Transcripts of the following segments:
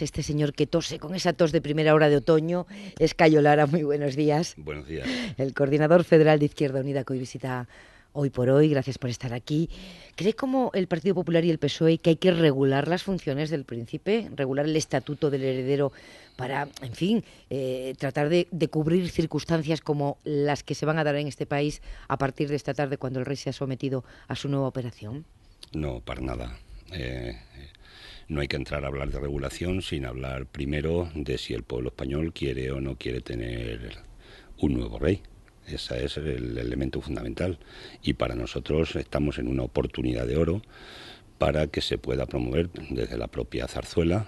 Este señor que tose con esa tos de primera hora de otoño es Cayo Lara. Muy buenos días. Buenos días. El coordinador federal de Izquierda Unida que hoy visita Hoy por Hoy. Gracias por estar aquí. ¿Cree como el Partido Popular y el PSOE que hay que regular las funciones del príncipe, regular el estatuto del heredero para, en fin, tratar de cubrir circunstancias como las que se van a dar en este país a partir de esta tarde cuando el rey se ha sometido a su nueva operación? No, para nada. No hay que entrar a hablar de regulación sin hablar primero de si el pueblo español quiere o no quiere tener un nuevo rey. Ese es el elemento fundamental. Y para nosotros estamos en una oportunidad de oro para que se pueda promover desde la propia Zarzuela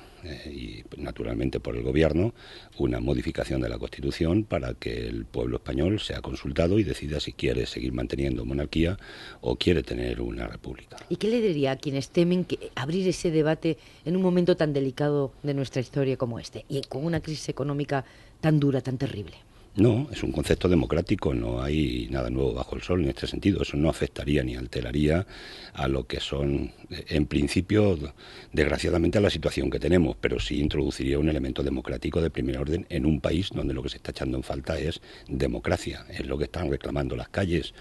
y naturalmente por el Gobierno una modificación de la Constitución para que el pueblo español sea consultado y decida si quiere seguir manteniendo monarquía o quiere tener una república. ¿Y qué le diría a quienes temen que abrir ese debate en un momento tan delicado de nuestra historia como este y con una crisis económica tan dura, tan terrible? No, es un concepto democrático, no hay nada nuevo bajo el sol en este sentido. Eso no afectaría ni alteraría a lo que son, en principio, desgraciadamente, a la situación que tenemos, pero sí introduciría un elemento democrático de primer orden en un país donde lo que se está echando en falta es democracia. Es lo que están reclamando las calles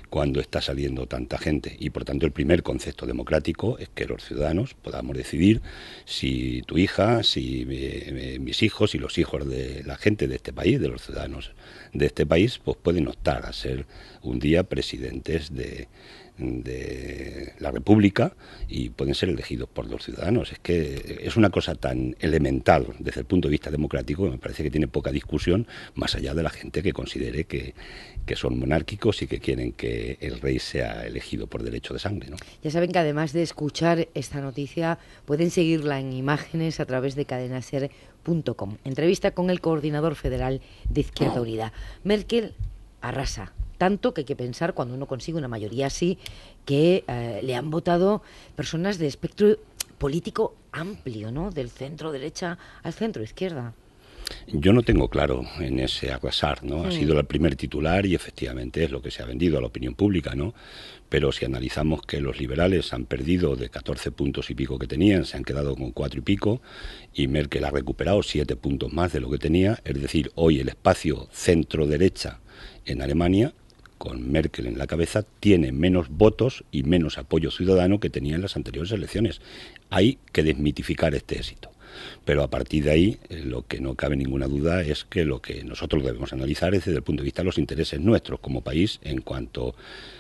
cuando está saliendo tanta gente. Y, por tanto, el primer concepto democrático es que los ciudadanos podamos decidir si tu hija, si mis hijos y los hijos de la gente de este país, de los ciudadanos de este país, pues pueden optar a ser un día presidentes de la República y pueden ser elegidos por los ciudadanos. Es que es una cosa tan elemental desde el punto de vista democrático que me parece que tiene poca discusión, más allá de la gente que considere que son monárquicos y que quieren que el rey sea elegido por derecho de sangre, ¿no? Ya saben que además de escuchar esta noticia pueden seguirla en imágenes a través de cadenaser.com. Entrevista con el coordinador federal de Izquierda Unida. Merkel arrasa. Tanto que hay que pensar, cuando uno consigue una mayoría así, que le han votado personas de espectro político amplio, ¿no? Del centro derecha al centro izquierda. Yo no tengo claro en ese arrasar, ¿no? Ha sido el primer titular y efectivamente es lo que se ha vendido a la opinión pública, ¿no? Pero si analizamos que los liberales han perdido de 14 puntos y pico que tenían, se han quedado con 4 y pico, y Merkel ha recuperado 7 puntos más de lo que tenía, es decir, hoy el espacio centro-derecha en Alemania, con Merkel en la cabeza, tiene menos votos y menos apoyo ciudadano que tenía en las anteriores elecciones. Hay que desmitificar este éxito. Pero a partir de ahí, lo que no cabe ninguna duda es que lo que nosotros debemos analizar es desde el punto de vista de los intereses nuestros como país en cuanto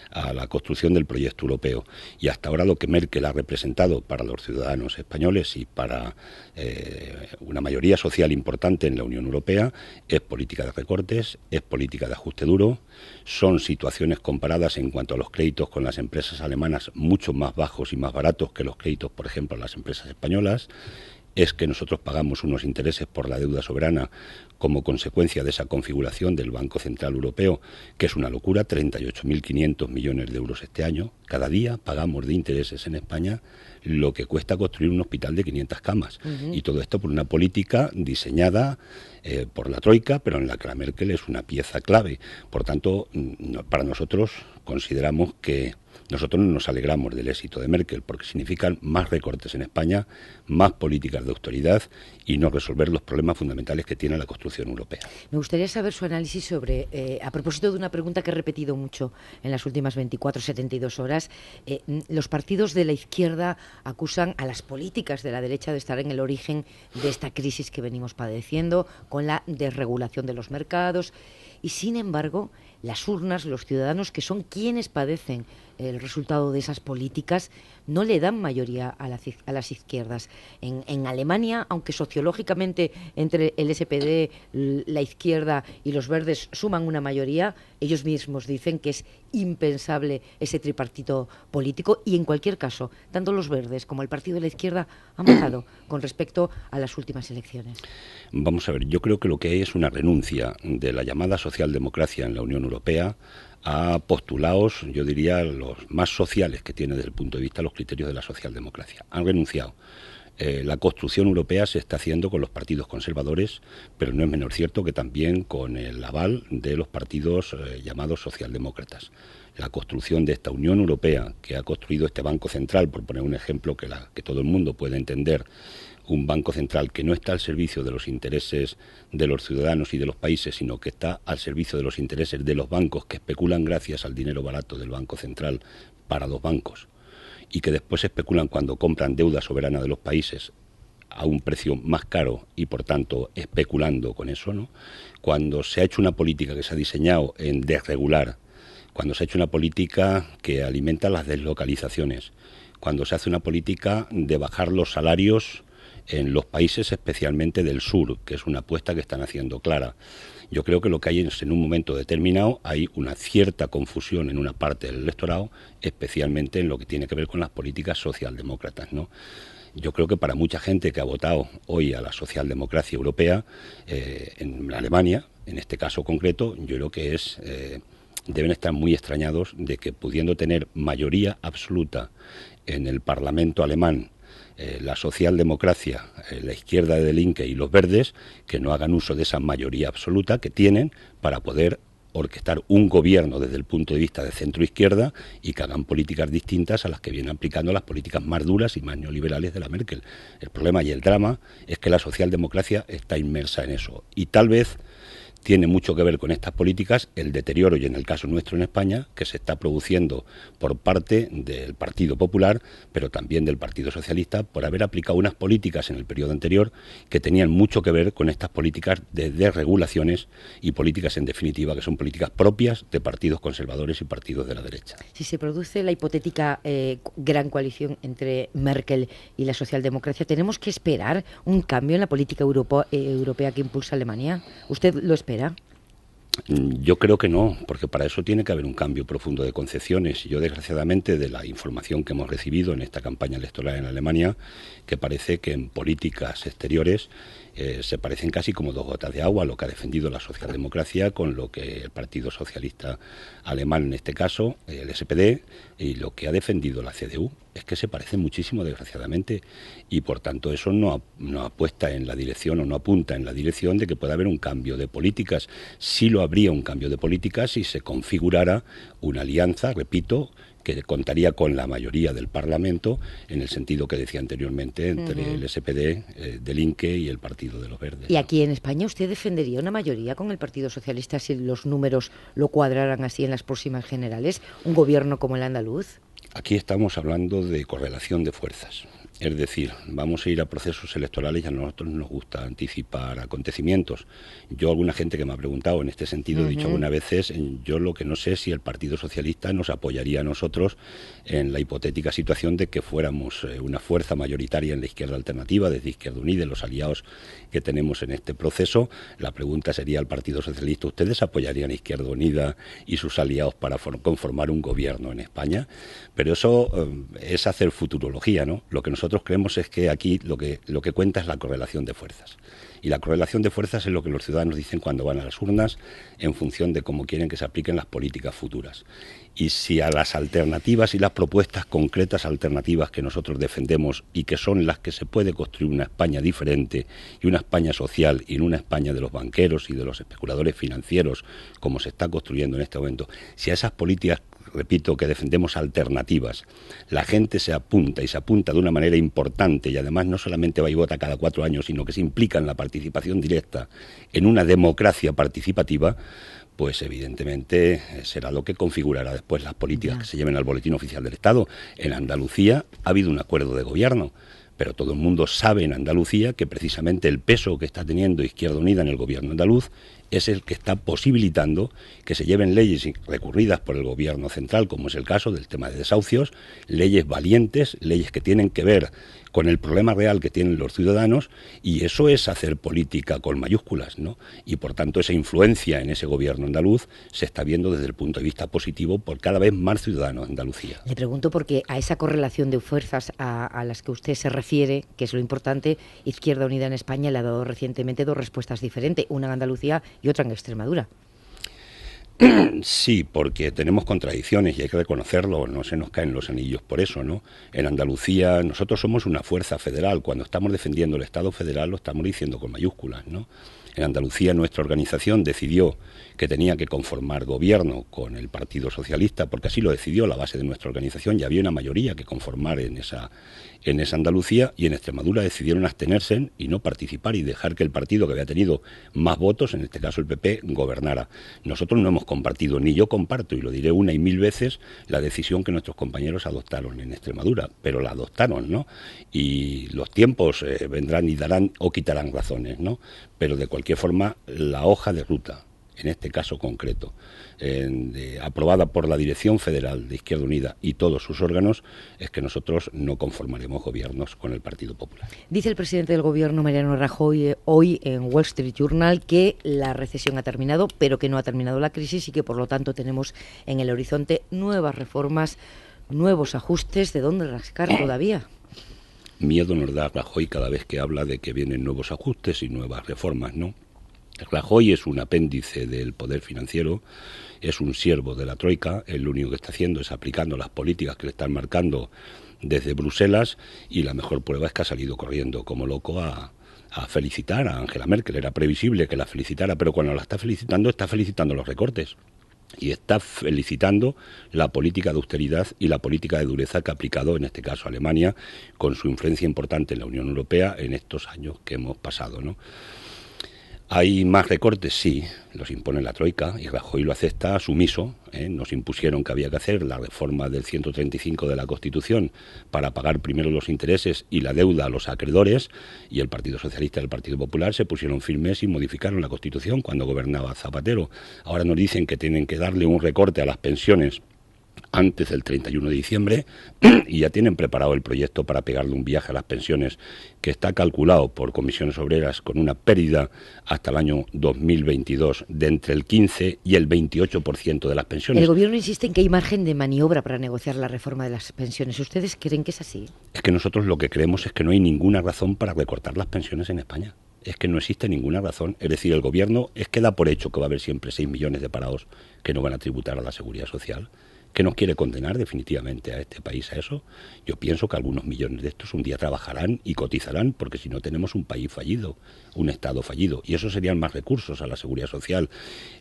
a la construcción del proyecto europeo. Y hasta ahora lo que Merkel ha representado para los ciudadanos españoles y para una mayoría social importante en la Unión Europea es política de recortes, es política de ajuste duro, son situaciones comparadas en cuanto a los créditos con las empresas alemanas mucho más bajos y más baratos que los créditos, por ejemplo, a las empresas españolas. Es que nosotros pagamos unos intereses por la deuda soberana como consecuencia de esa configuración del Banco Central Europeo, que es una locura, 38.500 millones de euros este año. Cada día pagamos de intereses en España lo que cuesta construir un hospital de 500 camas. Y todo esto por una política diseñada por la Troika, pero en la que la Merkel es una pieza clave. Por tanto, para nosotros consideramos que nosotros nos alegramos del éxito de Merkel porque significan más recortes en España, más políticas de austeridad y no resolver los problemas fundamentales que tiene la construcción europea. Me gustaría saber su análisis sobre, a propósito de una pregunta que he repetido mucho en las últimas 24, 72 horas, los partidos de la izquierda acusan a las políticas de la derecha de estar en el origen de esta crisis que venimos padeciendo, con la desregulación de los mercados, y sin embargo, las urnas, los ciudadanos que son quienes padecen el resultado de esas políticas, no le dan mayoría a las izquierdas. En Alemania, aunque sociológicamente entre el SPD, la izquierda y los verdes suman una mayoría, ellos mismos dicen que es impensable ese tripartito político y en cualquier caso, tanto los verdes como el partido de la izquierda han votado con respecto a las últimas elecciones. Vamos a ver, yo creo que lo que hay es una renuncia de la llamada socialdemocracia en la Unión Europea a postulados, yo diría, los más sociales que tiene desde el punto de vista los criterios de la socialdemocracia. Han renunciado. La construcción europea se está haciendo con los partidos conservadores, pero no es menos cierto que también con el aval de los partidos llamados socialdemócratas. La construcción de esta Unión Europea, que ha construido este Banco Central, por poner un ejemplo que todo el mundo puede entender, un Banco Central que no está al servicio de los intereses de los ciudadanos y de los países, sino que está al servicio de los intereses de los bancos que especulan gracias al dinero barato del Banco Central para los bancos y que después especulan cuando compran deuda soberana de los países a un precio más caro y por tanto especulando con eso, ¿no? Cuando se ha hecho una política que se ha diseñado en desregular, cuando se ha hecho una política que alimenta las deslocalizaciones, cuando se hace una política de bajar los salarios en los países especialmente del sur, que es una apuesta que están haciendo clara. Yo creo que lo que hay es, en un momento determinado, hay una cierta confusión en una parte del electorado, especialmente en lo que tiene que ver con las políticas socialdemócratas, ¿no? Yo creo que para mucha gente que ha votado hoy a la socialdemocracia europea, en Alemania, en este caso concreto, yo creo que deben estar muy extrañados de que, pudiendo tener mayoría absoluta en el Parlamento alemán, la socialdemocracia, la izquierda de Linke y los verdes, que no hagan uso de esa mayoría absoluta que tienen para poder orquestar un gobierno desde el punto de vista de centro-izquierda y que hagan políticas distintas a las que vienen aplicando las políticas más duras y más neoliberales de la Merkel. El problema y el drama es que la socialdemocracia está inmersa en eso y tal vez tiene mucho que ver con estas políticas el deterioro, y en el caso nuestro en España, que se está produciendo por parte del Partido Popular, pero también del Partido Socialista, por haber aplicado unas políticas en el periodo anterior que tenían mucho que ver con estas políticas de desregulaciones y políticas, en definitiva, que son políticas propias de partidos conservadores y partidos de la derecha. Si se produce la hipotética gran coalición entre Merkel y la socialdemocracia, ¿tenemos que esperar un cambio en la política europea que impulsa Alemania? ¿Usted lo espera? Yo creo que no, porque para eso tiene que haber un cambio profundo de concepciones. Y yo, desgraciadamente, de la información que hemos recibido en esta campaña electoral en Alemania, que parece que en políticas exteriores se parecen casi como dos gotas de agua lo que ha defendido la socialdemocracia con lo que el Partido Socialista Alemán, en este caso, el SPD, y lo que ha defendido la CDU. Es que se parecen muchísimo, desgraciadamente, y por tanto eso no apuesta en la dirección o no apunta en la dirección de que pueda haber un cambio de políticas. Sí lo habría un cambio de políticas si se configurara una alianza, repito, que contaría con la mayoría del Parlamento, en el sentido que decía anteriormente, entre el SPD de Linke y el Partido de los Verdes. ¿Y aquí en España usted defendería una mayoría con el Partido Socialista si los números lo cuadraran así en las próximas generales? ¿Un gobierno como el andaluz? Aquí estamos hablando de correlación de fuerzas. Es decir, vamos a ir a procesos electorales y a nosotros nos gusta anticipar acontecimientos. Yo, alguna gente que me ha preguntado en este sentido, he dicho algunas veces, yo lo que no sé es si el Partido Socialista nos apoyaría a nosotros en la hipotética situación de que fuéramos una fuerza mayoritaria en la izquierda alternativa, desde Izquierda Unida, los aliados que tenemos en este proceso. La pregunta sería al Partido Socialista, ¿ustedes apoyarían a Izquierda Unida y sus aliados para conformar un gobierno en España? Pero eso es hacer futurología, ¿no? Lo que nosotros creemos es que aquí lo que cuenta es la correlación de fuerzas. Y la correlación de fuerzas es lo que los ciudadanos dicen cuando van a las urnas en función de cómo quieren que se apliquen las políticas futuras. Y si a las alternativas y las propuestas concretas alternativas que nosotros defendemos y que son las que se puede construir una España diferente y una España social y no una España de los banqueros y de los especuladores financieros como se está construyendo en este momento, si a esas políticas, repito, que defendemos alternativas, la gente se apunta y se apunta de una manera importante y además no solamente va y vota cada 4 años, sino que se implica en la participación directa en una democracia participativa, pues evidentemente será lo que configurará después las políticas que se lleven al Boletín Oficial del Estado. En Andalucía ha habido un acuerdo de gobierno, pero todo el mundo sabe en Andalucía que precisamente el peso que está teniendo Izquierda Unida en el gobierno andaluz es el que está posibilitando que se lleven leyes recurridas por el gobierno central, como es el caso del tema de desahucios, leyes valientes, leyes que tienen que ver con el problema real que tienen los ciudadanos, y eso es hacer política con mayúsculas, ¿no? Y por tanto esa influencia en ese gobierno andaluz se está viendo desde el punto de vista positivo por cada vez más ciudadanos de Andalucía. Le pregunto porque a esa correlación de fuerzas a las que usted se refiere, que es lo importante, Izquierda Unida en España le ha dado recientemente 2 respuestas diferentes, una en Andalucía y otra en Extremadura. Sí, porque tenemos contradicciones y hay que reconocerlo, no se nos caen los anillos por eso, ¿no? En Andalucía nosotros somos una fuerza federal, cuando estamos defendiendo el Estado federal lo estamos diciendo con mayúsculas, ¿no? En Andalucía nuestra organización decidió que tenía que conformar gobierno con el Partido Socialista, porque así lo decidió la base de nuestra organización, ya había una mayoría que conformar en esa Andalucía, y en Extremadura decidieron abstenerse y no participar y dejar que el partido que había tenido más votos, en este caso el PP, gobernara. Nosotros no hemos compartido, ni yo comparto, y lo diré una y mil veces, la decisión que nuestros compañeros adoptaron en Extremadura, pero la adoptaron, ¿no? Y los tiempos vendrán y darán o quitarán razones, ¿no? Pero de cualquier forma, la hoja de ruta, en este caso concreto, aprobada por la Dirección Federal de Izquierda Unida y todos sus órganos, es que nosotros no conformaremos gobiernos con el Partido Popular. Dice el presidente del Gobierno, Mariano Rajoy, hoy en Wall Street Journal, que la recesión ha terminado, pero que no ha terminado la crisis y que, por lo tanto, tenemos en el horizonte nuevas reformas, nuevos ajustes. ¿De dónde rascar todavía? Miedo nos da Rajoy cada vez que habla de que vienen nuevos ajustes y nuevas reformas, ¿no? Rajoy es un apéndice del poder financiero, es un siervo de la Troika, él lo único que está haciendo es aplicando las políticas que le están marcando desde Bruselas, y la mejor prueba es que ha salido corriendo como loco a felicitar a Angela Merkel. Era previsible que la felicitara, pero cuando la está felicitando los recortes. Y está felicitando la política de austeridad y la política de dureza que ha aplicado, en este caso, Alemania, con su influencia importante en la Unión Europea en estos años que hemos pasado, ¿no? ¿Hay más recortes? Sí, los impone la Troika y Rajoy lo acepta sumiso. Nos impusieron que había que hacer la reforma del 135 de la Constitución para pagar primero los intereses y la deuda a los acreedores, y el Partido Socialista y el Partido Popular se pusieron firmes y modificaron la Constitución cuando gobernaba Zapatero. Ahora nos dicen que tienen que darle un recorte a las pensiones antes del 31 de diciembre y ya tienen preparado el proyecto para pegarle un viaje a las pensiones que está calculado por comisiones obreras con una pérdida hasta el año 2022 de entre el 15 y el 28% de las pensiones. El Gobierno insiste en que hay margen de maniobra para negociar la reforma de las pensiones. ¿Ustedes creen que es así? Es que nosotros lo que creemos es que no hay ninguna razón para recortar las pensiones en España. Es que no existe ninguna razón. Es decir, el Gobierno es que da por hecho que va a haber siempre 6 millones de parados que no van a tributar a la Seguridad Social. ¿Que nos quiere condenar definitivamente a este país a eso? Yo pienso que algunos millones de estos un día trabajarán y cotizarán, porque si no tenemos un país fallido, un Estado fallido, y eso serían más recursos a la Seguridad Social.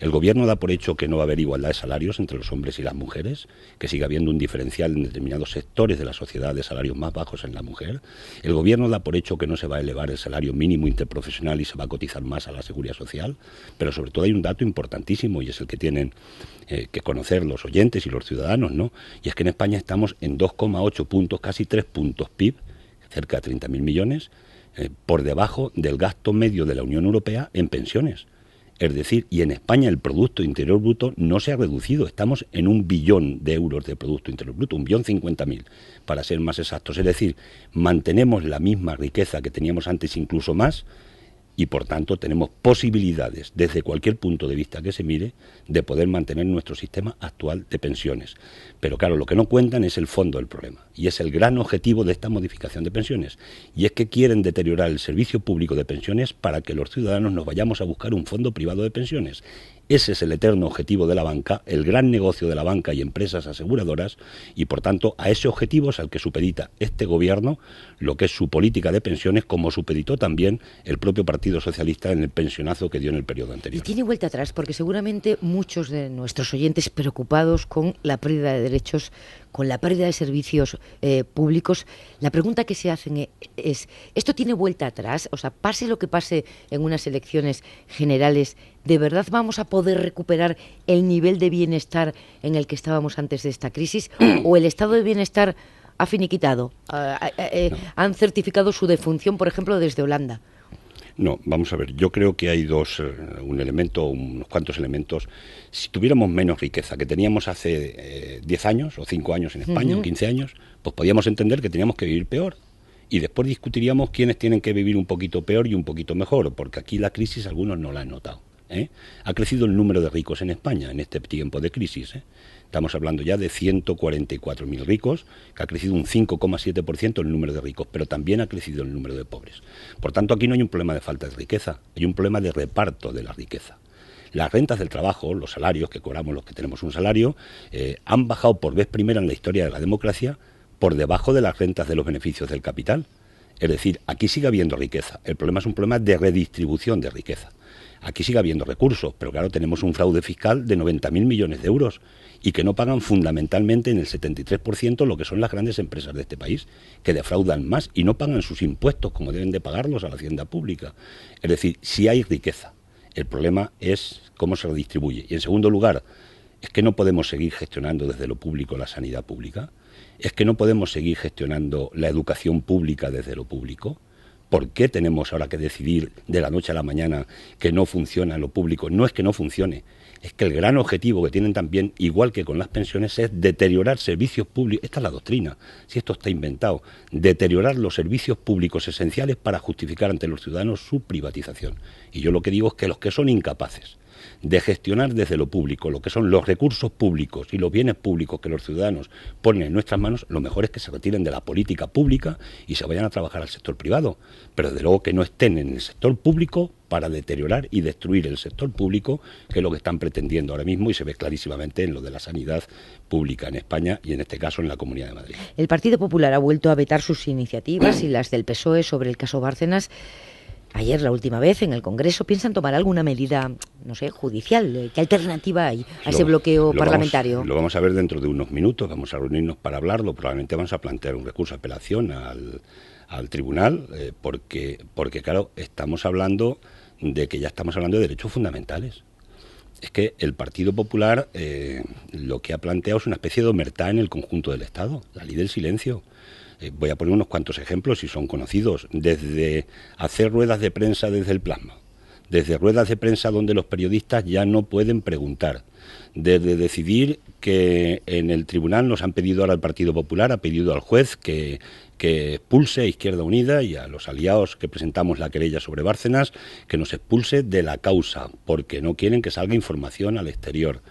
El Gobierno da por hecho que no va a haber igualdad de salarios entre los hombres y las mujeres, que siga habiendo un diferencial en determinados sectores de la sociedad de salarios más bajos en la mujer. El Gobierno da por hecho que no se va a elevar el salario mínimo interprofesional y se va a cotizar más a la Seguridad Social, pero sobre todo hay un dato importantísimo, y es el que tienen que conocer los oyentes y los ciudadanos, ¿no? Y es que en España estamos en 2,8 puntos, casi 3 puntos PIB, cerca de 30.000 millones, por debajo del gasto medio de la Unión Europea en pensiones. Es decir, y en España el Producto Interior Bruto no se ha reducido, estamos en 1 billón de euros de Producto Interior Bruto, 1.050.000, para ser más exactos. Es decir, mantenemos la misma riqueza que teníamos antes, incluso más, y por tanto tenemos posibilidades, desde cualquier punto de vista que se mire, de poder mantener nuestro sistema actual de pensiones. Pero claro, lo que no cuentan es el fondo del problema, y es el gran objetivo de esta modificación de pensiones, y es que quieren deteriorar el servicio público de pensiones para que los ciudadanos nos vayamos a buscar un fondo privado de pensiones. Ese es el eterno objetivo de la banca, el gran negocio de la banca y empresas aseguradoras, y por tanto a ese objetivo es al que supedita este Gobierno lo que es su política de pensiones, como supeditó también el propio Partido Socialista en el pensionazo que dio en el periodo anterior. Y tiene vuelta atrás, porque seguramente muchos de nuestros oyentes preocupados con la pérdida de derechos, con la pérdida de servicios públicos, la pregunta que se hacen es, ¿esto tiene vuelta atrás? O sea, pase lo que pase en unas elecciones generales, ¿de verdad vamos a poder recuperar el nivel de bienestar en el que estábamos antes de esta crisis? ¿O el estado de bienestar ha finiquitado? ¿Han certificado su defunción, por ejemplo, desde Holanda? No, vamos a ver, yo creo que hay unos cuantos elementos. Si tuviéramos menos riqueza que teníamos hace 10 años o 5 años en España, o 15 años, pues podíamos entender que teníamos que vivir peor. Y después discutiríamos quiénes tienen que vivir un poquito peor y un poquito mejor, porque aquí la crisis algunos no la han notado. Ha crecido el número de ricos en España en este tiempo de crisis. Estamos hablando ya de 144.000 ricos, que ha crecido un 5,7% el número de ricos, pero también ha crecido el número de pobres. Por tanto, aquí no hay un problema de falta de riqueza, hay un problema de reparto de la riqueza. Las rentas del trabajo, los salarios que cobramos los que tenemos un salario, han bajado por vez primera en la historia de la democracia por debajo de las rentas de los beneficios del capital. Es decir, aquí sigue habiendo riqueza. El problema es un problema de redistribución de riqueza. Aquí sigue habiendo recursos, pero claro, tenemos un fraude fiscal de 90.000 millones de euros y que no pagan fundamentalmente en el 73% lo que son las grandes empresas de este país, que defraudan más y no pagan sus impuestos como deben de pagarlos a la hacienda pública. Es decir, si hay riqueza, el problema es cómo se redistribuye. Y en segundo lugar, es que no podemos seguir gestionando desde lo público la sanidad pública, es que no podemos seguir gestionando la educación pública desde lo público. ¿Por qué tenemos ahora que decidir de la noche a la mañana que no funciona lo público? No es que no funcione, es que el gran objetivo que tienen también, igual que con las pensiones, es deteriorar servicios públicos. Esta es la doctrina, si esto está inventado, deteriorar los servicios públicos esenciales para justificar ante los ciudadanos su privatización. Y yo lo que digo es que los que son incapaces de gestionar desde lo público lo que son los recursos públicos y los bienes públicos que los ciudadanos ponen en nuestras manos, lo mejor es que se retiren de la política pública y se vayan a trabajar al sector privado, pero desde luego que no estén en el sector público para deteriorar y destruir el sector público, que es lo que están pretendiendo ahora mismo y se ve clarísimamente en lo de la sanidad pública en España y en este caso en la Comunidad de Madrid. El Partido Popular ha vuelto a vetar sus iniciativas y las del PSOE sobre el caso Bárcenas. Ayer, la última vez, en el Congreso, ¿piensan tomar alguna medida, no sé, judicial? ¿Qué alternativa hay a ese bloqueo parlamentario? Lo vamos a ver dentro de unos minutos, vamos a reunirnos para hablarlo, probablemente vamos a plantear un recurso de apelación al tribunal, porque claro, estamos hablando de que ya estamos hablando de derechos fundamentales. Es que el Partido Popular lo que ha planteado es una especie de omertá en el conjunto del Estado, la ley del silencio. Voy a poner unos cuantos ejemplos si son conocidos, desde hacer ruedas de prensa desde el plasma, desde ruedas de prensa donde los periodistas ya no pueden preguntar, desde decidir que en el tribunal nos han pedido ahora el Partido Popular, ha pedido al juez que expulse a Izquierda Unida y a los aliados que presentamos la querella sobre Bárcenas, que nos expulse de la causa, porque no quieren que salga información al exterior.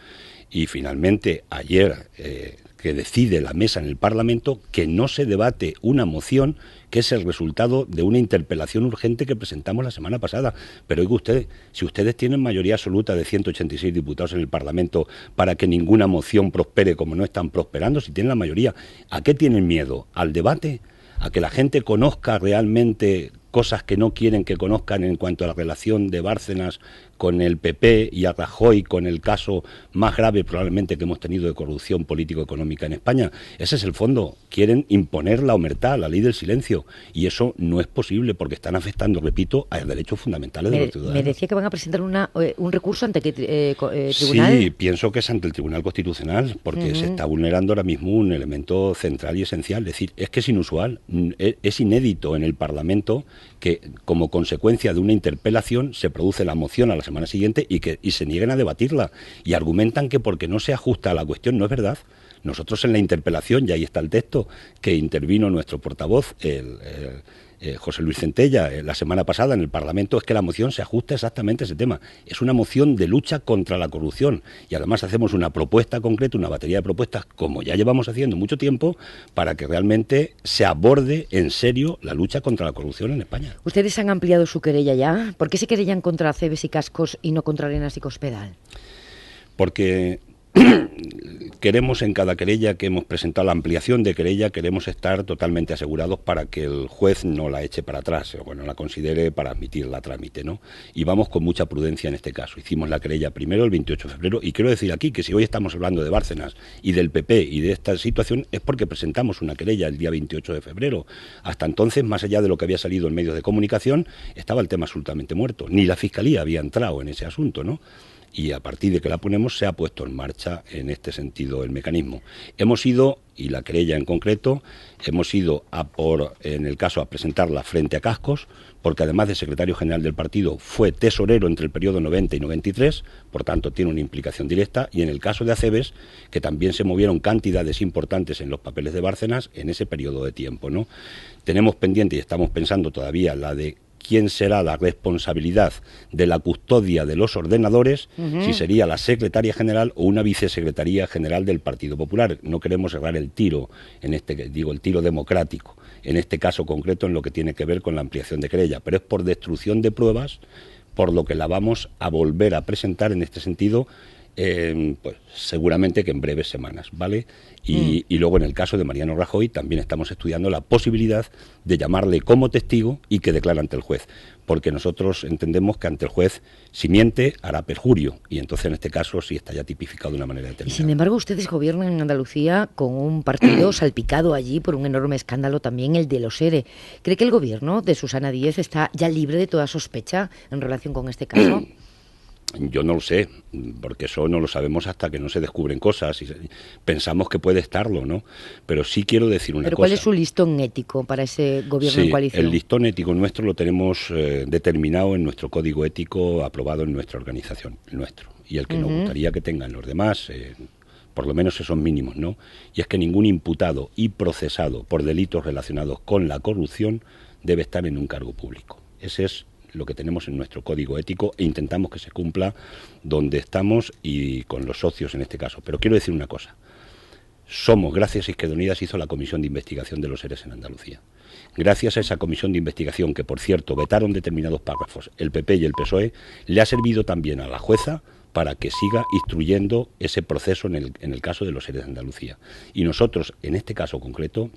Y finalmente, ayer, que decide la mesa en el Parlamento que no se debate una moción que es el resultado de una interpelación urgente que presentamos la semana pasada. Pero oiga usted, si ustedes tienen mayoría absoluta de 186 diputados en el Parlamento para que ninguna moción prospere como no están prosperando, si tienen la mayoría, ¿a qué tienen miedo? ¿Al debate? ¿A que la gente conozca realmente cosas que no quieren que conozcan en cuanto a la relación de Bárcenas con el PP y a Rajoy con el caso más grave probablemente que hemos tenido de corrupción político-económica en España? Ese es el fondo. Quieren imponer la omertá, la ley del silencio, y eso no es posible porque están afectando, repito, a derechos fundamentales de los ciudadanos. Me decía que van a presentar un recurso ante qué tribunal. Sí, pienso que es ante el Tribunal Constitucional porque se está vulnerando ahora mismo un elemento central y esencial. Es decir, es que es inusual, es inédito en el Parlamento que como consecuencia de una interpelación se produce la moción a la semana siguiente y se nieguen a debatirla y argumentan que porque no se ajusta a la cuestión. No es verdad. Nosotros en la interpelación, y ahí está el texto que intervino nuestro portavoz, José Luis Centella, la semana pasada en el Parlamento, es que la moción se ajusta exactamente a ese tema. Es una moción de lucha contra la corrupción y además hacemos una propuesta concreta, una batería de propuestas, como ya llevamos haciendo mucho tiempo, para que realmente se aborde en serio la lucha contra la corrupción en España. ¿Ustedes han ampliado su querella ya? ¿Por qué se querellan contra Acebes y Cascos y no contra Arenas y Cospedal? Porque queremos en cada querella que hemos presentado, la ampliación de querella, queremos estar totalmente asegurados para que el juez no la eche para atrás, o bueno, la considere para admitirla a trámite, ¿no? Y vamos con mucha prudencia en este caso. Hicimos la querella primero el 28 de febrero y quiero decir aquí que si hoy estamos hablando de Bárcenas y del PP y de esta situación es porque presentamos una querella el día 28 de febrero. Hasta entonces, más allá de lo que había salido en medios de comunicación, estaba el tema absolutamente muerto. Ni la Fiscalía había entrado en ese asunto, ¿no? Y a partir de que la ponemos se ha puesto en marcha en este sentido el mecanismo. Hemos ido, y la querella en concreto, hemos ido en el caso a presentarla frente a Cascos, porque además de secretario general del partido fue tesorero entre el periodo 90 y 93, por tanto tiene una implicación directa, y en el caso de Acebes, que también se movieron cantidades importantes en los papeles de Bárcenas en ese periodo de tiempo, ¿no? Tenemos pendiente y estamos pensando todavía la de quién será la responsabilidad de la custodia de los ordenadores, si sería la secretaria general o una vicesecretaría general del Partido Popular. No queremos errar el tiro, el tiro democrático, en este caso concreto en lo que tiene que ver con la ampliación de querella, pero es por destrucción de pruebas, por lo que la vamos a volver a presentar en este sentido, pues seguramente que en breves semanas, ¿vale? Y luego en el caso de Mariano Rajoy también estamos estudiando la posibilidad de llamarle como testigo y que declare ante el juez, porque nosotros entendemos que ante el juez, si miente, hará perjurio, y entonces en este caso sí está ya tipificado de una manera determinada. Y sin embargo, ustedes gobiernan en Andalucía con un partido salpicado allí por un enorme escándalo también, el de los ERE. ¿Cree que el gobierno de Susana Díez está ya libre de toda sospecha en relación con este caso? Yo no lo sé, porque eso no lo sabemos hasta que no se descubren cosas y pensamos que puede estarlo, ¿no? Pero sí quiero decir una cosa. ¿Pero cuál es su listón ético para ese gobierno en coalición? El listón ético nuestro lo tenemos determinado en nuestro código ético aprobado en nuestra organización, el nuestro, y el que nos gustaría que tengan los demás, por lo menos esos mínimos, ¿no? Y es que ningún imputado y procesado por delitos relacionados con la corrupción debe estar en un cargo público. Ese es lo que tenemos en nuestro código ético e intentamos que se cumpla donde estamos y con los socios en este caso. Pero quiero decir una cosa. Gracias a Izquierda Unida se hizo la comisión de investigación de los ERE en Andalucía. Gracias a esa comisión de investigación, que por cierto vetaron determinados párrafos el PP y el PSOE, le ha servido también a la jueza para que siga instruyendo ese proceso en el caso de los ERE de Andalucía. Y nosotros, en este caso concreto,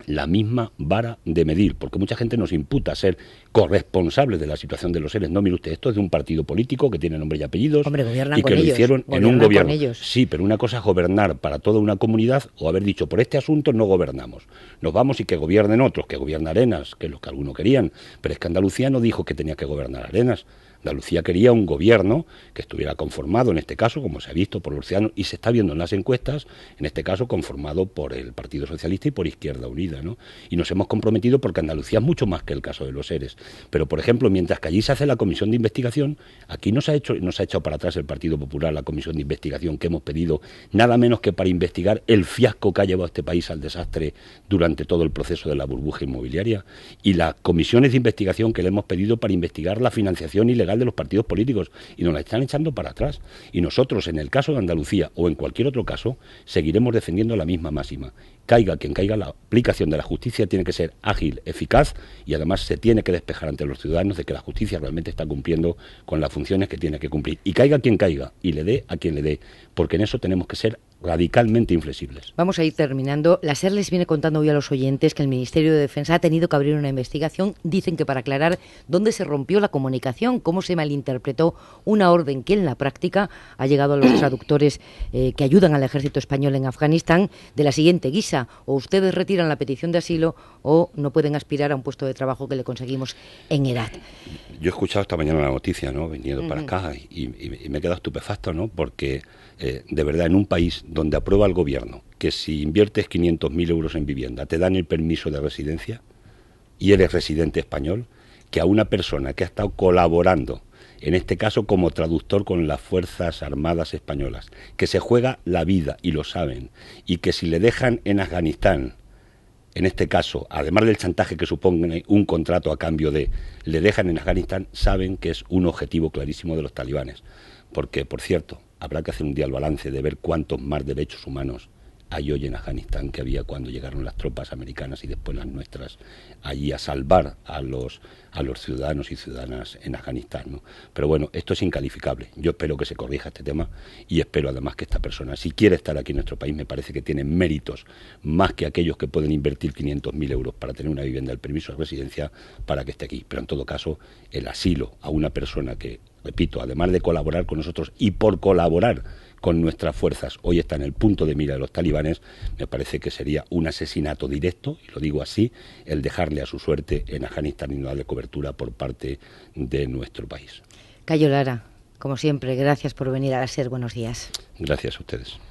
la misma vara de medir, porque mucha gente nos imputa ser corresponsables de la situación de los ERE. No, mire usted, esto es de un partido político que tiene nombre y apellidos. Hombre, y que lo hicieron en un gobierno. Ellos. Sí, pero una cosa es gobernar para toda una comunidad o haber dicho, por este asunto no gobernamos. Nos vamos y que gobiernen otros, que gobierne Arenas, que es lo que algunos querían. Pero es que Andalucía no dijo que tenía que gobernar Arenas. Andalucía quería un gobierno que estuviera conformado, en este caso, como se ha visto por los ciudadanos, y se está viendo en las encuestas, en este caso conformado por el Partido Socialista y por Izquierda Unida, ¿no? Y nos hemos comprometido porque Andalucía es mucho más que el caso de los ERE. Pero, por ejemplo, mientras que allí se hace la comisión de investigación, aquí nos ha echado para atrás el Partido Popular la comisión de investigación que hemos pedido, nada menos que para investigar el fiasco que ha llevado a este país al desastre durante todo el proceso de la burbuja inmobiliaria, y las comisiones de investigación que le hemos pedido para investigar la financiación ilegal de los partidos políticos, y nos la están echando para atrás. Y nosotros, en el caso de Andalucía o en cualquier otro caso, seguiremos defendiendo la misma máxima. Caiga quien caiga, la aplicación de la justicia tiene que ser ágil, eficaz, y además se tiene que despejar ante los ciudadanos de que la justicia realmente está cumpliendo con las funciones que tiene que cumplir. Y caiga quien caiga, y le dé a quien le dé, porque en eso tenemos que ser radicalmente inflexibles. Vamos a ir terminando. La SER les viene contando hoy a los oyentes que el Ministerio de Defensa ha tenido que abrir una investigación, dicen que para aclarar dónde se rompió la comunicación, cómo se malinterpretó una orden que en la práctica ha llegado a los traductores que ayudan al ejército español en Afganistán de la siguiente guisa: o ustedes retiran la petición de asilo o no pueden aspirar a un puesto de trabajo que le conseguimos en Herat. Yo he escuchado esta mañana la noticia, ¿no?, viniendo para acá, y me he quedado estupefacto, ¿no?, porque de verdad, en un país donde aprueba el gobierno que si inviertes 500.000 euros en vivienda te dan el permiso de residencia y eres residente español, que a una persona que ha estado colaborando, en este caso como traductor con las Fuerzas Armadas Españolas, que se juega la vida y lo saben, y que si le dejan en Afganistán, en este caso, además del chantaje que supone un contrato a cambio de, le dejan en Afganistán, saben que es un objetivo clarísimo de los talibanes. Porque, por cierto, habrá que hacer un día el balance de ver cuántos más derechos humanos hay hoy en Afganistán que había cuando llegaron las tropas americanas y después las nuestras allí a salvar a los ciudadanos y ciudadanas en Afganistán, ¿no? Pero bueno, esto es incalificable. Yo espero que se corrija este tema y espero además que esta persona, si quiere estar aquí en nuestro país, me parece que tiene méritos más que aquellos que pueden invertir 500.000 euros para tener una vivienda, el permiso de residencia, para que esté aquí. Pero en todo caso, el asilo a una persona que, repito, además de colaborar con nosotros y por colaborar con nuestras fuerzas, hoy está en el punto de mira de los talibanes, me parece que sería un asesinato directo, y lo digo así, el dejarle a su suerte en Afganistán y no darle cobertura por parte de nuestro país. Cayo Lara, como siempre, gracias por venir a la SER. Buenos días. Gracias a ustedes.